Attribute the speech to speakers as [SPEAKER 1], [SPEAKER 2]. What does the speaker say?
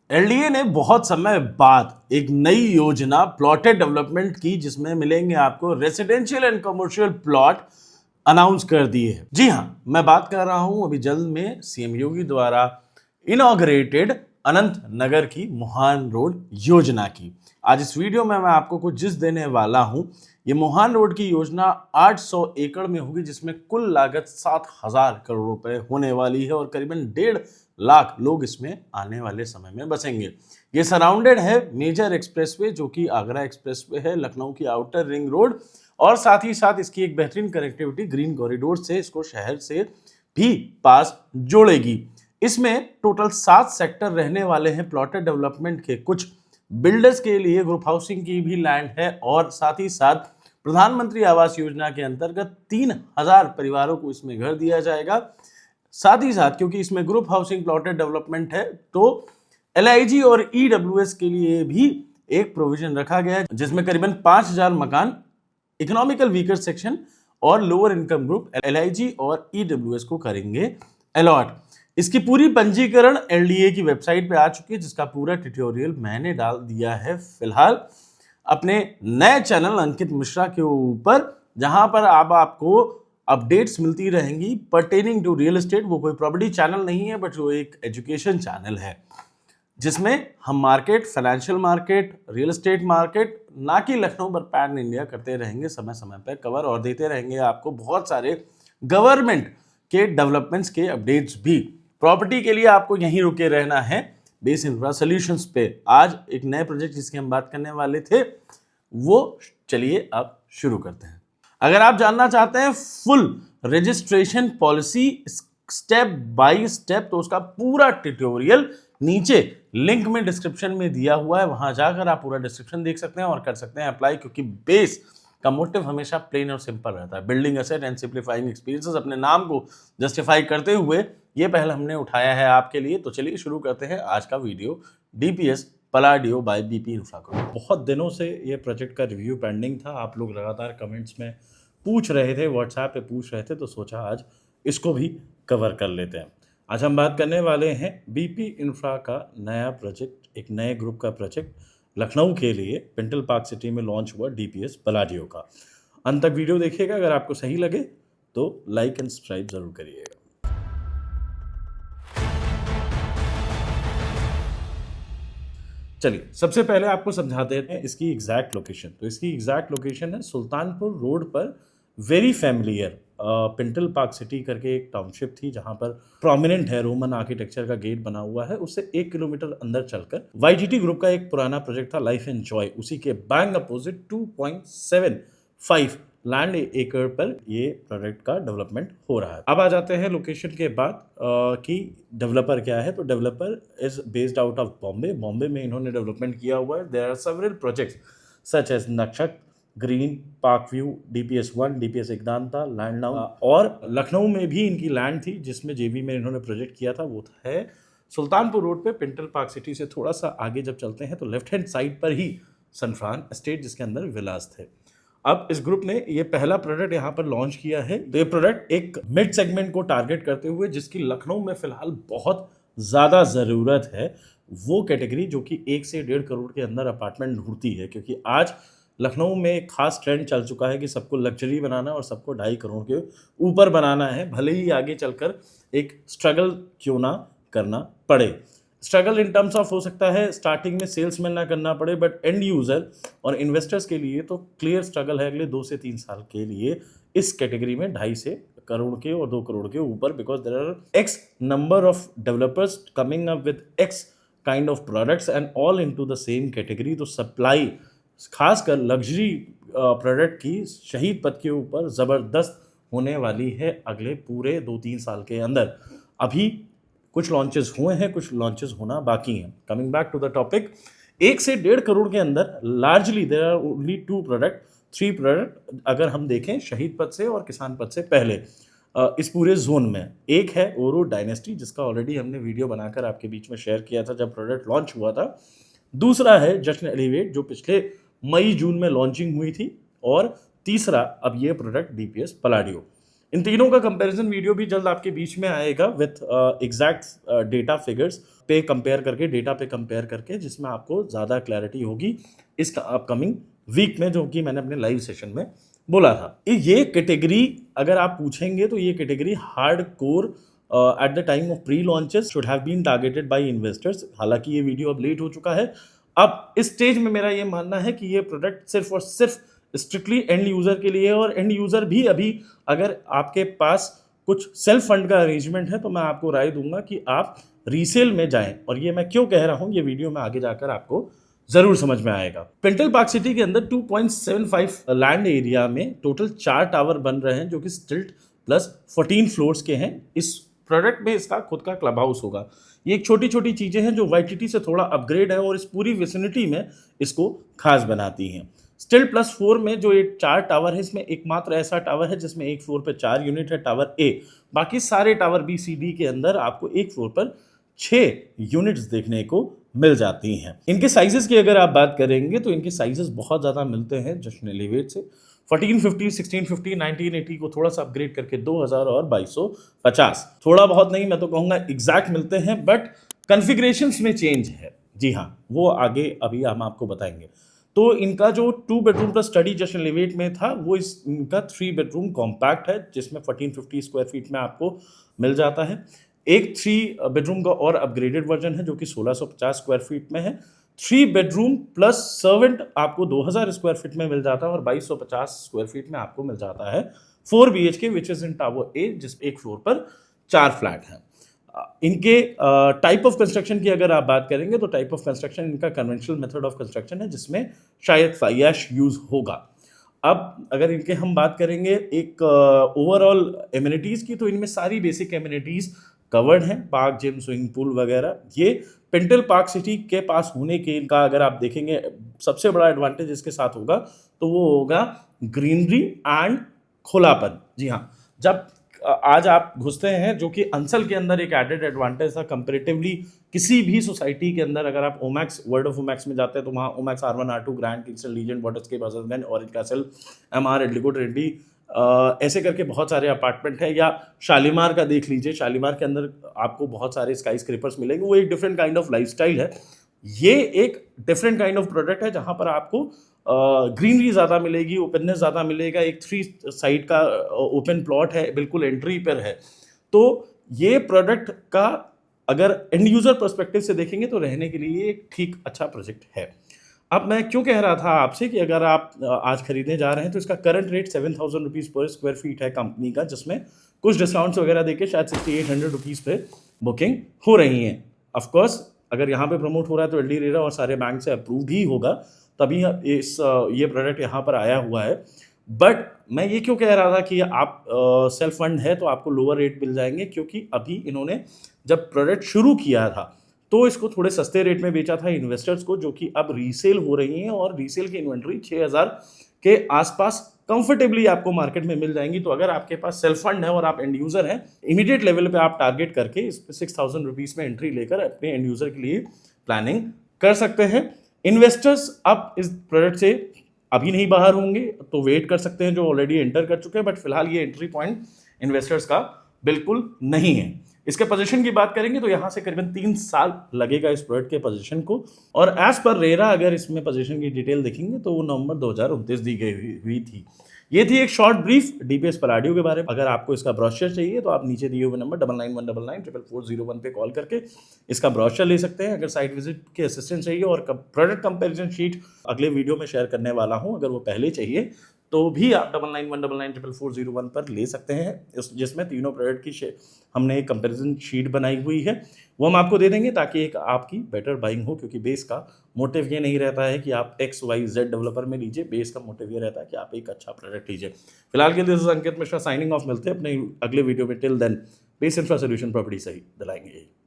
[SPEAKER 1] LDA ने बहुत समय बाद एक नई योजना प्लॉटेड डेवलपमेंट की जिसमें मिलेंगे आपको residential and commercial plot announce कर दिए हैं। जी हां, मैं बात कर रहा हूं अभी जल्द में सीएम योगी द्वारा इनॉग्रेटेड अनंत नगर की मुहान रोड योजना की। आज इस वीडियो में मैं आपको कुछ जिस देने वाला हूं। ये मुहान रोड की योजना 800 एकड़ में होगी जिसमें कुल लागत 7,000 करोड़ रुपए होने वाली है और करीबन 1.5 लाख लोग इसमें आने वाले समय में बसेंगे। ये सराउंडेड है मेजर एक्सप्रेसवे जो कि आगरा एक्सप्रेसवे है, लखनऊ की आउटर रिंग रोड और साथ ही साथ इसकी एक बेहतरीन कनेक्टिविटी ग्रीन कॉरिडोर से इसको शहर से भी पास जोड़ेगी। इसमें टोटल 7 सेक्टर रहने वाले हैं प्लॉटेड डेवलपमेंट के। कुछ बिल्डर्स के लिए ग्रुप हाउसिंग की भी लैंड है और साथ ही साथ प्रधानमंत्री आवास योजना के अंतर्गत 3,000 परिवारों को इसमें घर दिया जाएगा। साथ ही साथ क्योंकि इसमें ग्रुप हाउसिंग प्लॉटेड डेवलपमेंट है तो एलआईजी और ईडब्ल्यूएस के लिए भी एक प्रोविजन रखा गया है जिसमें करीबन 5,000 मकान इकोनॉमिकल वीकर सेक्शन और लोअर इनकम ग्रुप एलआईजी और ईडब्ल्यूएस को करेंगे अलॉट। इसकी पूरी पंजीकरण एलडीए की वेबसाइट पे आ चुकी है जिसका पूरा ट्यूटोरियल मैंने डाल दिया है फिलहाल अपने नए चैनल अंकित मिश्रा के ऊपर, जहां पर आपको अपडेट्स मिलती रहेंगी पर्टेनिंग टू रियल एस्टेट। वो कोई प्रॉपर्टी चैनल नहीं है बट वो एक एजुकेशन चैनल है जिसमें हम market, financial market, real estate market ना कि लखनऊ पर पैन इंडिया करते रहेंगे, समय समय पर कवर और देते रहेंगे आपको बहुत सारे गवर्नमेंट के डेवलपमेंट्स के अपडेट्स भी। प्रॉपर्टी के लिए आपको यहीं रुके रहना है बेस इंफ्रा सॉल्यूशंस पे। आज एक नए प्रोजेक्ट जिसकी हम बात करने वाले थे वो चलिए अब शुरू करते हैं। अगर आप जानना चाहते हैं full registration policy step by step तो उसका पूरा ट्यूटोरियल नीचे लिंक में डिस्क्रिप्शन में दिया हुआ है, वहां जाकर आप पूरा डिस्क्रिप्शन देख सकते हैं और कर सकते हैं अप्लाई। क्योंकि बेस का मोटिव हमेशा प्लेन और सिंपल रहता है, building asset and simplifying experiences. अपने नाम को जस्टिफाई करते हुए ये पहले हमने उठाया है आपके लिए। तो चलिए शुरू करते हैं आज का video DPS Palladio by BP Infra.
[SPEAKER 2] बहुत दिनों से ये प्रोजेक्ट का रिव्यू पेंडिंग था, आप लोग लगातार कमेंट्स में पूछ रहे थे, व्हाट्सएप पे पूछ रहे थे, तो सोचा आज इसको भी कवर कर लेते हैं। आज हम बात करने वाले हैं बीपी इंफ्रा का नया प्रोजेक्ट, एक नए ग्रुप का प्रोजेक्ट लखनऊ के लिए पिंटल पार्क सिटी में लॉन्च हुआ डीपीएस पलाडियो का। अंत तक वीडियो देखिएगा, अगर आपको सही लगे तो लाइक एंड सब्सक्राइब जरूर करिएगा। चलिए सबसे पहले आपको समझाते हैं इसकी एग्जैक्ट लोकेशन। तो इसकी एग्जैक्ट लोकेशन है सुल्तानपुर रोड पर, very familiar pintail park city करके एक टाउनशिप थी जहां पर प्रोमिनेंट है रोमन आर्किटेक्चर का गेट बना हुआ है। उससे 1 किलोमीटर अंदर चलकर वाईजीटी ग्रुप का एक पुराना प्रोजेक्ट था लाइफ एंड जॉय, उसी के बैंक अपोजिट 2.75 लैंड एकड़ पर ये प्रोजेक्ट का डेवलपमेंट हो रहा है। अब आ जाते हैं लोकेशन के बाद कि डेवलपर क्या है। तो developer is based out of Bombay में इन्होंने डेवलपमेंट किया हुआ है। There are several projects such as नक्शक, green, park view, DPS 1, DPS एकदांता, लैंड नाउ और लखनऊ में भी इनकी लैंड थी जिसमें जेबी में इन्होंने प्रोजेक्ट किया था। वो है सुल्तानपुर रोड पे पिंटल पार्क सिटी से थोड़ा सा आगे जब चलते हैं तो लेफ्ट हैंड साइड पर ही सनफ्रान एस्टेट जिसके अंदर विलास थे। अब इस ग्रुप ने ये पहला प्रोडक्ट यहाँ पर लॉन्च किया है। तो ये प्रोडक्ट एक मिड सेगमेंट को टारगेट करते हुए जिसकी लखनऊ में फिलहाल बहुत ज़्यादा ज़रूरत है, वो कैटेगरी जो कि 1 से 1.5 करोड़ के अंदर अपार्टमेंट ढूंढती है। क्योंकि आज लखनऊ में एक खास ट्रेंड चल चुका है कि सबको लग्जरी बनाना और सबको 2.5 करोड़ के ऊपर बनाना है, भले ही आगे चलकर एक स्ट्रगल क्यों ना करना पड़े। स्ट्रगल इन टर्म्स ऑफ हो सकता है स्टार्टिंग में सेल्समैन ना करना पड़े, बट एंड यूजर और इन्वेस्टर्स के लिए तो क्लियर स्ट्रगल है अगले 2 से 3 साल के लिए इस कैटेगरी में 2.5 से करोड़ के और 2 करोड़ के ऊपर। Because there are x number of developers coming up with x kind of products and all into the same category. तो सप्लाई खासकर लग्जरी प्रोडक्ट की शहीद पथ के ऊपर ज़बरदस्त होने वाली है अगले पूरे 2-3 साल के अंदर। अभी कुछ लॉन्चेस हुए हैं, कुछ लॉन्चेस होना बाकी हैं। Coming back to the topic, 1 से 1.5 करोड़ के अंदर largely there are only 2 product, 3 product अगर हम देखें शहीद पथ से और किसान पथ से पहले इस पूरे जोन में। एक है ओरो डायनेस्टी जिसका ऑलरेडी हमने वीडियो बनाकर आपके बीच में शेयर किया था जब प्रोडक्ट लॉन्च हुआ था। दूसरा है जश्न एलिवेट जो पिछले मई जून में लॉन्चिंग हुई थी और तीसरा अब ये प्रोडक्ट डीपीएस पलाडियो। इन तीनों का कंपैरिजन वीडियो भी जल्द आपके बीच में आएगा विथ एग्जैक्ट डेटा फिगर्स पे कंपेयर करके, डेटा पे कंपेयर करके, जिसमें आपको ज़्यादा क्लैरिटी होगी इस अपकमिंग वीक में, जो कि मैंने अपने लाइव सेशन में बोला था। ये कैटेगरी अगर आप पूछेंगे तो ये category hard core at the time of pre launches should have been targeted by investors. हालांकि ये वीडियो अब लेट हो चुका है। अब इस स्टेज में मेरा ये मानना है कि ये प्रोडक्ट सिर्फ और सिर्फ स्ट्रिक्टली एंड यूजर के लिए है, और एंड यूजर भी अभी अगर आपके पास कुछ सेल्फ फंड का अरेंजमेंट है तो मैं आपको राय दूंगा कि आप रीसेल में जाएं। और ये मैं क्यों कह रहा हूं, ये वीडियो में आगे जाकर आपको जरूर समझ में आएगा। पेंटल पार्क सिटी के अंदर 2.75 लैंड एरिया में टोटल 4 टावर बन रहे हैं, जो कि स्टिल्ट प्लस 14 फ्लोर्स के हैं। इस प्रोडक्ट में इसका खुद का क्लब हाउस होगा। ये एक छोटी छोटी चीजें हैं जो वाईटीटी से थोड़ा अपग्रेड है और इस पूरी विसिनिटी में इसको खास बनाती हैं। स्टिल्ट प्लस 4 में जो ये 4 टावर है, इसमें एकमात्र ऐसा टावर है जिसमें एक फ्लोर पर 4 यूनिट है, टावर ए। बाकी सारे टावर बी सी डी के अंदर आपको एक फ्लोर पर 6 यूनिट्स देखने को मिल जाती हैं। इनके साइजेस की अगर आप बात करेंगे तो इनके साइजेस बहुत ज़्यादा मिलते हैं जश्न एलिवेट से। 1450, 1650, 1980 को थोड़ा सा अपग्रेड करके 2000 और 2250, थोड़ा बहुत नहीं, मैं तो कहूँगा एग्जैक्ट मिलते हैं, बट कन्फिग्रेशंस में चेंज है। जी हाँ, वो आगे अभी हम आपको बताएंगे। तो इनका जो 2 बेडरूम का स्टडी जश्न एलिवेट में था, वो इनका 3 बेडरूम कॉम्पैक्ट है, जिसमें 1450 स्क्वायर फीट में आपको मिल जाता है। एक 3 बेडरूम का और अपग्रेडेड वर्जन है जो कि 1650 स्क्वायर फीट में है। 3 बेडरूम प्लस सर्वेंट आपको 2000 स्क्वायर फीट में मिल जाता है, और 2250 स्क्वायर फीट में आपको मिल जाता है 4 BHK which is in tower A, जिस एक फ्लोर पर 4 फ्लैट हैं। इनके टाइप ऑफ कंस्ट्रक्शन की अगर आप बात करेंगे तो टाइप ऑफ कंस्ट्रक्शन इनका कन्वेंशनल मेथड ऑफ कंस्ट्रक्शन है, जिसमें शायद फ्लाई यूज होगा। अब अगर इनके हम बात करेंगे एक ओवरऑल एमिनिटीज की, तो इनमें सारी बेसिक एमिनिटीज कवर्ड हैं, पार्क, जिम, स्विमिंग पूल वगैरह। ये पेंटल पार्क सिटी के पास होने के का अगर आप देखेंगे सबसे बड़ा एडवांटेज इसके साथ होगा तो वो होगा ग्रीनरी एंड खुलापन। जी हाँ, जब आज आप घुसते हैं, जो कि अंसल के अंदर एक एडेड एडवांटेज था कंपेरेटिवली किसी भी सोसाइटी के अंदर। अगर आप ओमैक्स, वर्ल्ड ऑफ ओमैक्स में जाते हैं तो वहाँ Omaxe R1, R2, grand, Kingston, legend, waterscape, Hazratganj, orange castle, MR, एडलीगुड, रेड्डी, ऐसे करके बहुत सारे अपार्टमेंट है। या शालीमार का देख लीजिए, शालीमार के अंदर आपको बहुत सारे स्काई स्क्रेपर्स मिलेंगे। वो एक डिफरेंट काइंड ऑफ लाइफस्टाइल है। ये एक डिफरेंट काइंड ऑफ प्रोडक्ट है जहां पर आपको ग्रीनरी ज़्यादा मिलेगी, ओपननेस ज़्यादा मिलेगा। एक 3 साइड का ओपन प्लॉट है, बिल्कुल एंट्री पर है। तो ये प्रोडक्ट का अगर एंड यूजर पर्सपेक्टिव से देखेंगे तो रहने के लिए एक ठीक अच्छा प्रोजेक्ट है। अब मैं क्यों कह रहा था आपसे कि अगर आप आज खरीदने जा रहे हैं तो इसका करंट रेट 7000 रुपीज़ पर स्क्वायर फीट है कंपनी का, जिसमें कुछ डिस्काउंट्स वगैरह देके शायद 6800 रुपीज़ पे बुकिंग हो रही है। ऑफकोर्स अगर यहाँ पे प्रमोट हो रहा है तो एलडी रेरा और सारे बैंक से अप्रूव ही होगा, तभी ये प्रोडक्ट यहाँ पर आया हुआ है। बट मैं ये क्यों कह रहा था कि आप सेल्फ फंड है तो आपको लोअर रेट मिल जाएंगे, क्योंकि अभी इन्होंने जब प्रोडक्ट शुरू किया था तो इसको थोड़े सस्ते रेट में बेचा था इन्वेस्टर्स को, जो कि अब रीसेल हो रही हैं, और रीसेल की इन्वेंट्री 6000 के आसपास कंफर्टेबली आपको मार्केट में मिल जाएंगी। तो अगर आपके पास सेल्फ फंड है और आप एंड यूजर हैं, इमीडिएट लेवल पे आप टारगेट करके इस 6000 रुपीज़ में एंट्री लेकर अपने एंड यूजर के लिए प्लानिंग कर सकते हैं। इन्वेस्टर्स अब इस प्रोडक्ट से अभी नहीं बाहर होंगे तो वेट कर सकते हैं जो ऑलरेडी एंटर कर चुके हैं, बट फिलहाल ये एंट्री पॉइंट इन्वेस्टर्स का बिल्कुल नहीं है। इसके पोजीशन की बात करेंगे तो यहाँ से करीबन 3 साल लगेगा इस प्रोडक्ट के पोजीशन को, और एज पर रेरा अगर इसमें पोजीशन की डिटेल देखेंगे तो वो नवंबर 2029 दी गई हुई थी। ये थी एक शॉर्ट ब्रीफ डीपीएस पलाडियो के बारे में। अगर आपको इसका ब्रोशर चाहिए तो आप नीचे दिए हुए नंबर 9919994401 पे कॉल करके इसका ब्रोशर ले सकते हैं। अगर साइट विजिट के असिस्टेंट चाहिए और प्रोडक्ट कंपैरिजन शीट अगले वीडियो में शेयर करने वाला हूं, अगर वो पहले चाहिए तो भी आप 9919994401 पर ले सकते हैं, जिसमें तीनों प्रोडक्ट की हमने एक कंपैरिजन शीट बनाई हुई है, वो हम आपको दे देंगे ताकि एक आपकी बेटर बाइंग हो। क्योंकि बेस का मोटिव ये नहीं रहता है कि आप XYZ डेवलपर में लीजिए, बेस का मोटिव ये रहता है कि आप एक अच्छा प्रोडक्ट लीजिए। फिलहाल के लिए this is Ankit Mishra signing off. मिलते हैं अपने अगले वीडियो में। Till then base infra solution property सही दिलाएंगे।